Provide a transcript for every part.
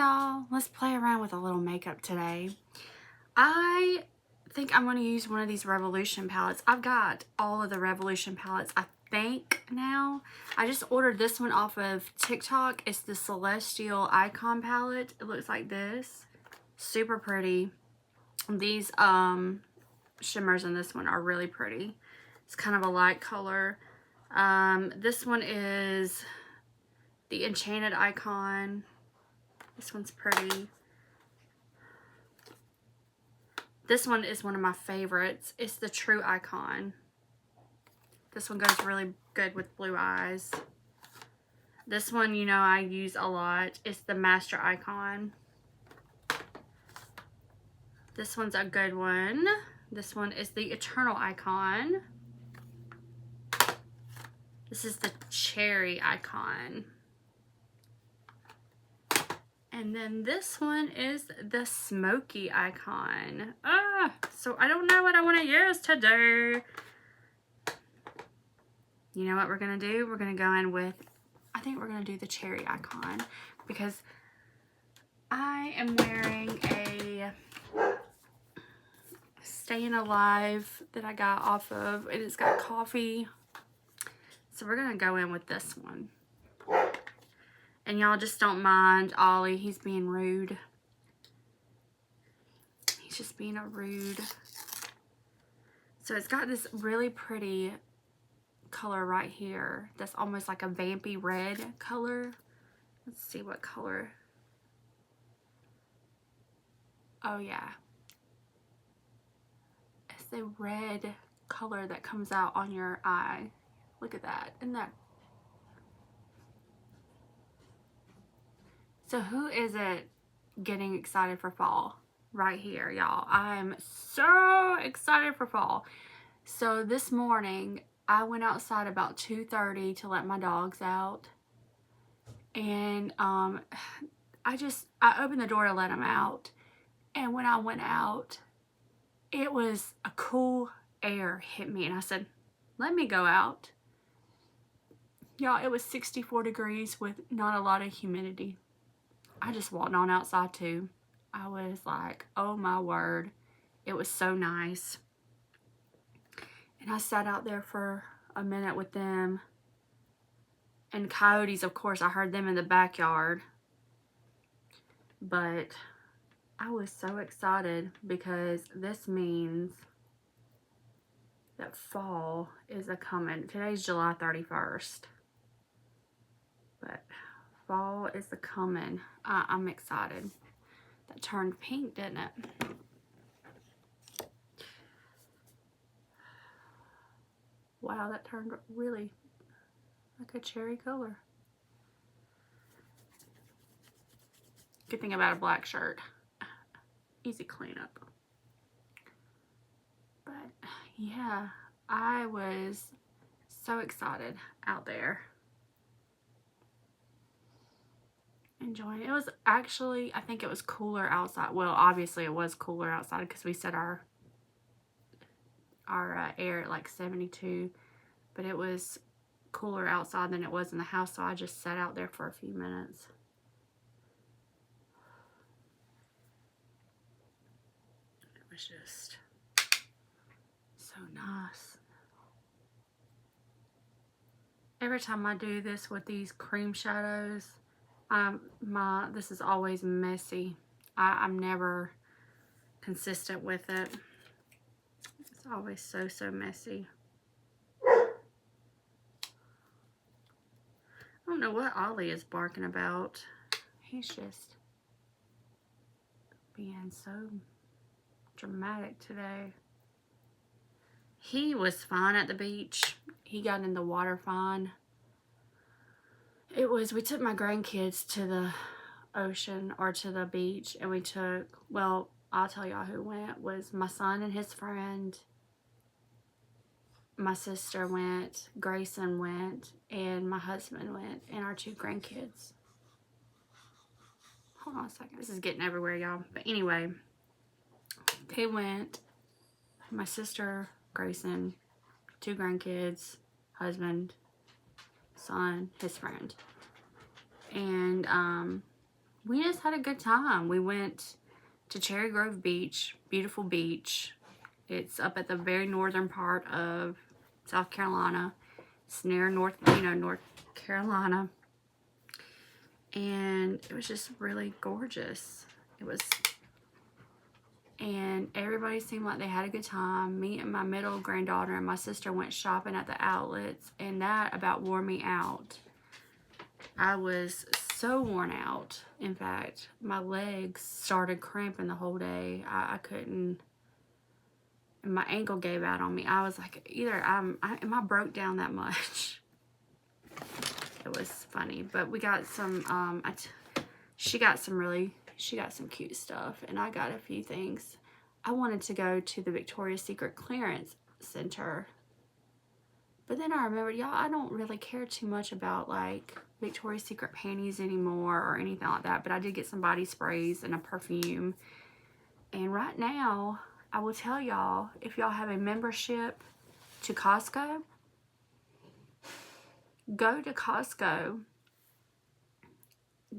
y'all, let's play around with a little makeup today. I think I'm going to use one of these Revolution palettes. I've got all of the Revolution palettes, I think, now. I just ordered this one off of TikTok. It's the Celestial Icon palette. It looks like this. Super pretty. These shimmers in this one are really pretty. It's kind of a light color. This one is the Enchanted Icon. This one's pretty. This one is one of my favorites. It's the True Icon. This one goes really good with blue eyes. This one, you know, I use a lot. It's the Master Icon. This one's a good one. This one is the Eternal Icon. This is the Cherry Icon. And then this one is the Smoky Icon. So I don't know what I want to use today. You know what we're going to do? We're going to go in with, I think we're going to do the Cherry Icon. Because I am wearing a Staying Alive that I got off of, and it's got coffee. So we're going to go in with this one. And y'all just don't mind Ollie. He's being rude. He's just being a rude. So it's got this really pretty color right here. That's almost like a vampy red color. Let's see what color. Oh yeah. It's the red color that comes out on your eye. Look at that. Isn't that? So who is it getting excited for fall? Right here, y'all. I'm so excited for fall. So this morning, I went outside about 2:30 to let my dogs out. And I opened the door to let them out. And when I went out, it was a cool air hit me. And I said, let me go out. Y'all, it was 64 degrees with not a lot of humidity. I just walked on outside too. I was like, oh my word. It was so nice. And I sat out there for a minute with them. And coyotes, of course, I heard them in the backyard. But I was so excited because this means that fall is a-coming. Today's July 31st. But fall is a-coming. I'm excited. That turned pink, didn't it? Wow, that turned really like a cherry color. Good thing about a black shirt. Easy cleanup. But yeah, I was so excited out there. Enjoying it. It was actually, I think it was cooler outside. Well, obviously it was cooler outside because we set our air at like 72, but it was cooler outside than it was in the house, so I just sat out there for a few minutes. It was just so nice. Every time I do this with these cream shadows, this is always messy. I'm never consistent with it. It's always so messy. I don't know what Ollie is barking about. He's just being so dramatic today. He was fine at the beach. He got in the water fine. We took my grandkids to the ocean or to the beach, and we took, well, I'll tell y'all who went. Was my son and his friend. My sister went, Grayson went, and my husband went, and our 2 grandkids. Hold on a second. This is getting everywhere, y'all. But anyway, they went. My sister, Grayson, 2 grandkids, husband, son, his friend. And we just had a good time. We went to Cherry Grove Beach, beautiful beach. It's up at the very northern part of South Carolina. It's near North Carolina. And it was just really gorgeous. And everybody seemed like they had a good time. Me and my middle granddaughter and my sister went shopping at the outlets, and that about wore me out. I was so worn out. In fact, my legs started cramping the whole day. I couldn't, and my ankle gave out on me. I was like, either am I broke down that much? It was funny, but we got some, she got some cute stuff, and I got a few things. I wanted to go to the Victoria's Secret clearance center, but then I remembered, y'all, I don't really care too much about like Victoria's Secret panties anymore or anything like that, but I did get some body sprays and a perfume. And right now, I will tell y'all, if y'all have a membership to Costco, go to Costco,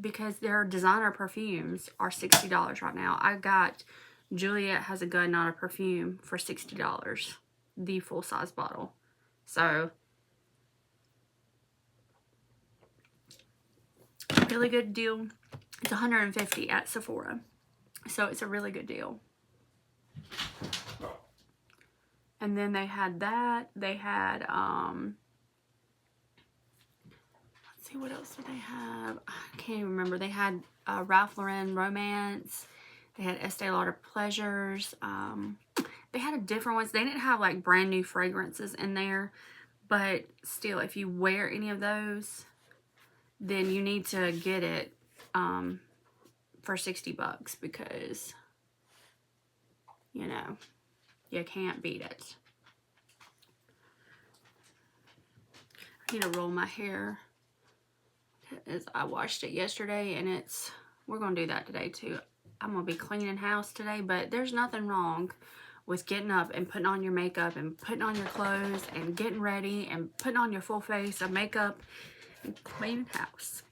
because their designer perfumes are $60 right now. I got Juliet Has a Gun, Not a Perfume for $60, the full size bottle. So really good deal. It's $150 at Sephora, so it's a really good deal. And then they had that. They had let's see, what else did they have? I can't even remember. They had Ralph Lauren Romance. They had Estee Lauder Pleasures. They had different ones. They didn't have like brand new fragrances in there, but still, if you wear any of those, then you need to get it for $60 because, you know, you can't beat it. I need to roll my hair. As I washed it yesterday, and we're gonna do that today too. I'm gonna be cleaning house today, but there's nothing wrong with getting up and putting on your makeup and putting on your clothes and getting ready and putting on your full face of makeup and cleaning house.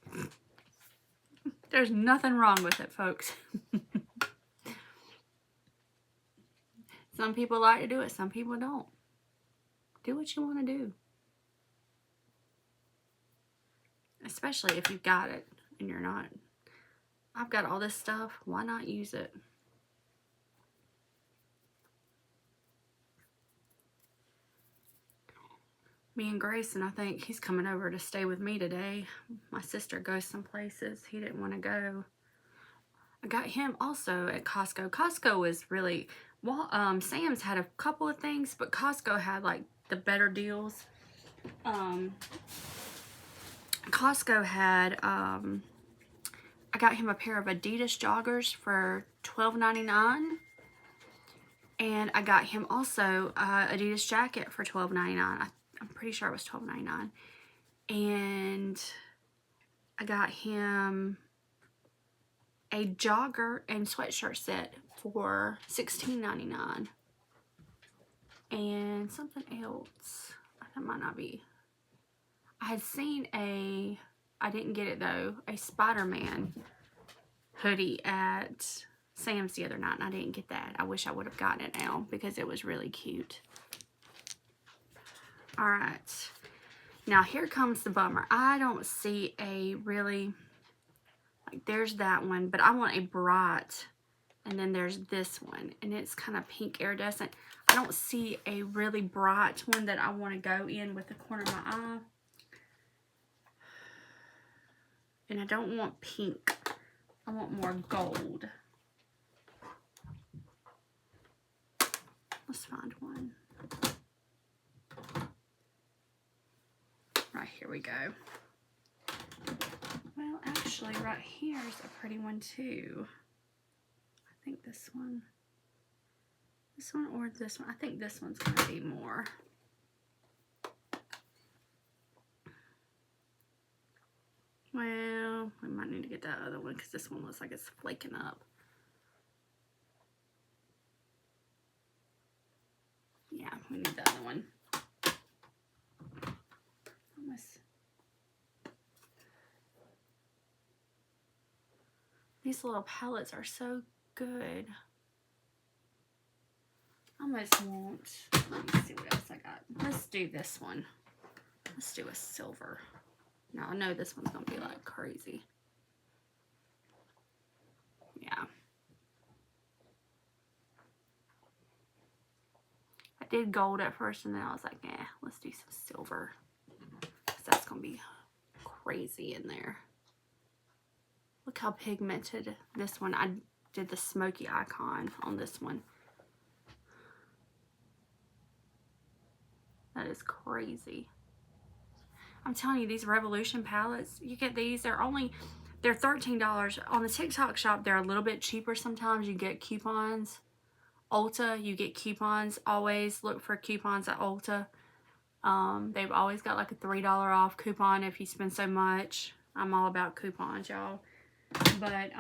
There's nothing wrong with it, folks. Some people like to do it, some people don't. Do what you want to do. Especially if you've got it and you're not. I've got all this stuff, why not use it? Me and Grayson, I think he's coming over to stay with me today. My sister goes some places. He didn't want to go. I got him also at Costco. Costco is really, well, Sam's had a couple of things, but Costco had like the better deals. Costco had, I got him a pair of Adidas joggers for $12.99. And I got him also Adidas jacket for $12.99. I'm pretty sure it was $12.99. And I got him a jogger and sweatshirt set for $16.99. And something else. That might not be. I had seen I didn't get it though, a Spider-Man hoodie at Sam's the other night, and I didn't get that. I wish I would have gotten it now because it was really cute. All right, now here comes the bummer. I don't see a really, like, there's that one, but I want a bright, and then there's this one, and it's kind of pink iridescent. I don't see a really bright one that I want to go in with the corner of my eye. And I don't want pink. I want more gold. Let's find one. Right, here we go. Well, actually, right here is a pretty one too. I think this one. This one or this one. I think this one's going to be more. Well, we might need to get that other one because this one looks like it's flaking up. Yeah, we need the other one. Almost. These little palettes are so good. I almost want, let me see what else I got. Let's do this one. Let's do a silver. Now I know this one's gonna be like crazy. Yeah. I did gold at first and then I was like, eh, let's do some silver. Because that's gonna be crazy in there. Look how pigmented this one. I did the smoky icon on this one. That is crazy. I'm telling you, these Revolution palettes, you get these, they're $13. On the TikTok shop, they're a little bit cheaper sometimes. You get coupons. Ulta, you get coupons. Always look for coupons at Ulta. They've always got like a $3 off coupon if you spend so much. I'm all about coupons, y'all. But,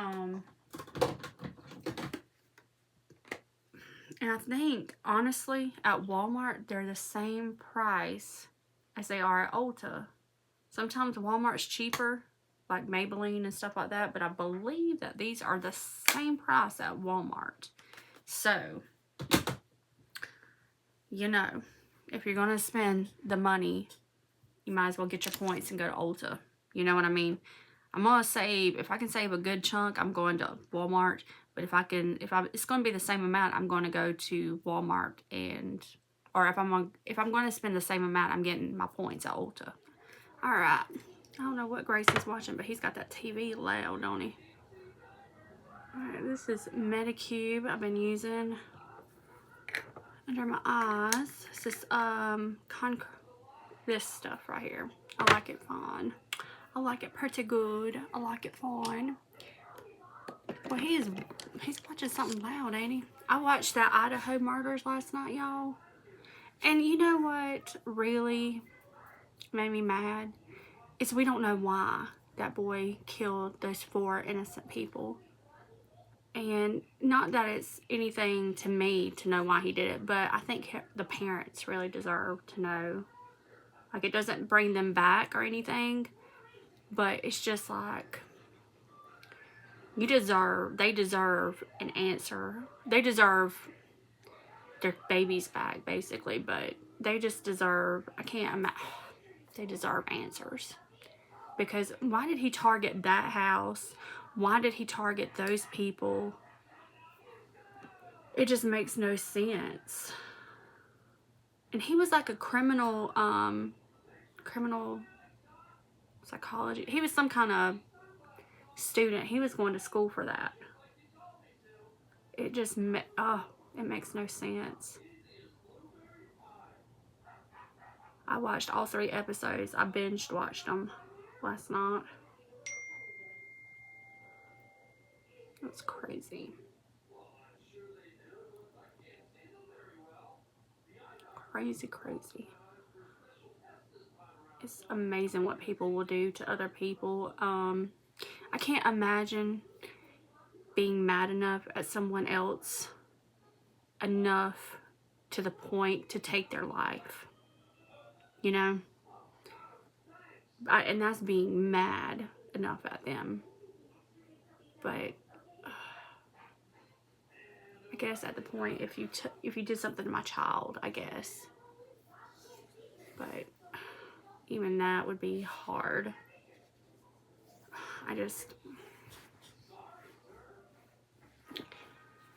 and I think, honestly, at Walmart, they're the same price as they are at Ulta. Sometimes Walmart's cheaper, like Maybelline and stuff like that, but I believe that these are the same price at Walmart. So, you know, if you're going to spend the money, you might as well get your points and go to Ulta. You know what I mean? I'm going to save, if I can save a good chunk, I'm going to Walmart. But if it's going to be the same amount, I'm going to go to Walmart or if I'm going to spend the same amount, I'm getting my points at Ulta. All right. I don't know what Grayson's watching, but he's got that TV loud, don't he? All right, this is Medicube I've been using under my eyes. This is this stuff right here. I like it fine. I like it pretty good. I like it fine. Well, he's watching something loud, ain't he? I watched that Idaho murders last night, y'all. And you know what really made me mad? Is we don't know why that boy killed those 4 innocent people. And not that it's anything to me to know why he did it, but I think the parents really deserve to know. Like, it doesn't bring them back or anything, but it's just like, they deserve an answer. They deserve their babies back, basically, but they just deserve, they deserve answers. Because why did he target that house? Why did he target those people? It just makes no sense. And he was like a criminal psychology. He was some kind of student. He was going to school for that. It just, it makes no sense. I watched all 3 episodes. I binged watched them last night. It's crazy. Crazy. It's amazing what people will do to other people. I can't imagine being mad enough at someone else enough to the point to take their life. You know? And that's being mad enough at them. But I guess at the point, if you did something to my child, I guess. But even that would be hard.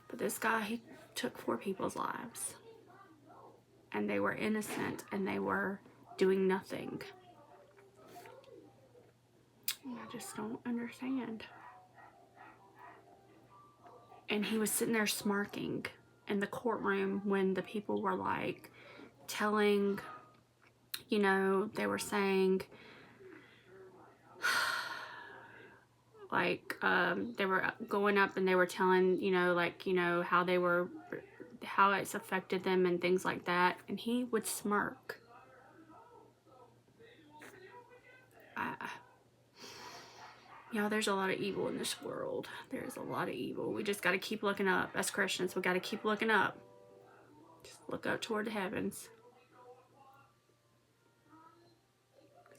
But this guy, he took 4 people's lives. And they were innocent and they were doing nothing. I just don't understand. And he was sitting there smirking in the courtroom when the people were like telling, you know, they were saying, like, they were going up and they were telling, you know, like, you know, how it's affected them and things like that. And he would smirk. Y'all, there's a lot of evil in this world. There's a lot of evil. We just got to keep looking up. As Christians, we got to keep looking up. Just look up toward the heavens.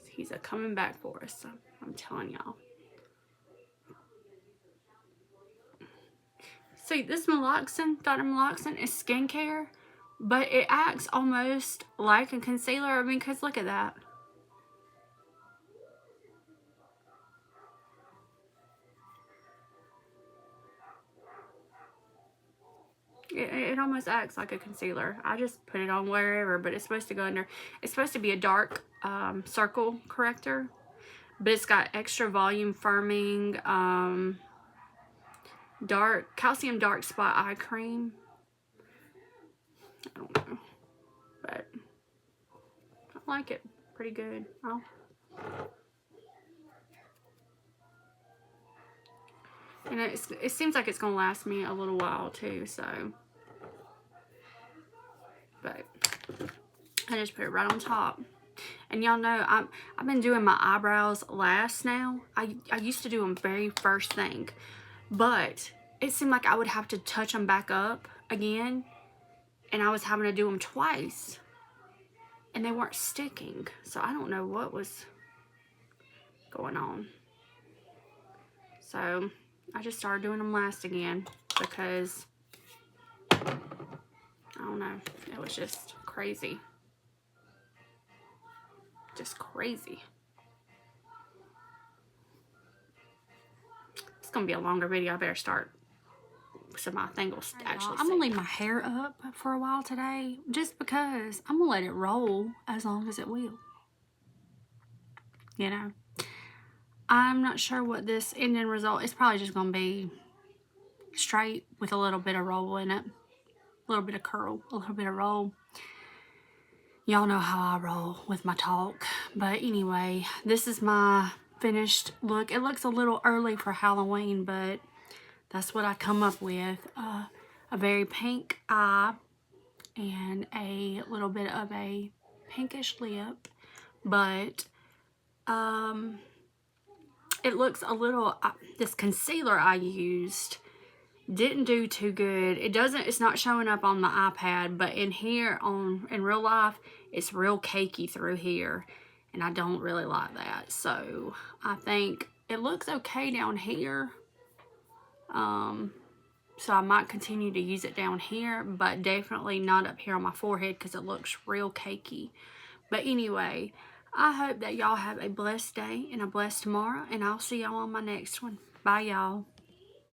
He's coming back for us. I'm telling y'all. See, this Meloxin, Dr. Meloxin is skincare, but it acts almost like a concealer. I mean, because look at that. It almost acts like a concealer. I just put it on wherever, but it's supposed to go under. It's supposed to be a dark circle corrector, but it's got extra volume firming, calcium dark spot eye cream. I don't know, but I like it pretty good. Oh. And it seems like it's gonna last me a little while too, so. But I just put it right on top. And y'all know I've been doing my eyebrows last now. I used to do them very first thing, but it seemed like I would have to touch them back up again, and I was having to do them twice, and they weren't sticking. So I don't know what was going on. So I just started doing them last again because, I don't know, it was just crazy. Just crazy. It's gonna be a longer video. I better start so my thing will actually I'm gonna leave my hair up for a while today, just because I'm gonna let it roll as long as it will. You know, I'm not sure what this ending result is. Probably just gonna be straight with a little bit of roll in it, a little bit of curl, a little bit of roll. Y'all know how I roll with my talk. But anyway, this is my finished look. It looks a little early for Halloween, but that's what I come up with. A very pink eye and a little bit of a pinkish lip. But it looks a little, this concealer I used didn't do too good. It's not showing up on my iPad, but in here, in real life, it's real cakey through here, and I don't really like that. So I think it looks okay down here. So I might continue to use it down here, but definitely not up here on my forehead because it looks real cakey. But anyway, I hope that y'all have a blessed day and a blessed tomorrow, and I'll see y'all on my next one. Bye, y'all.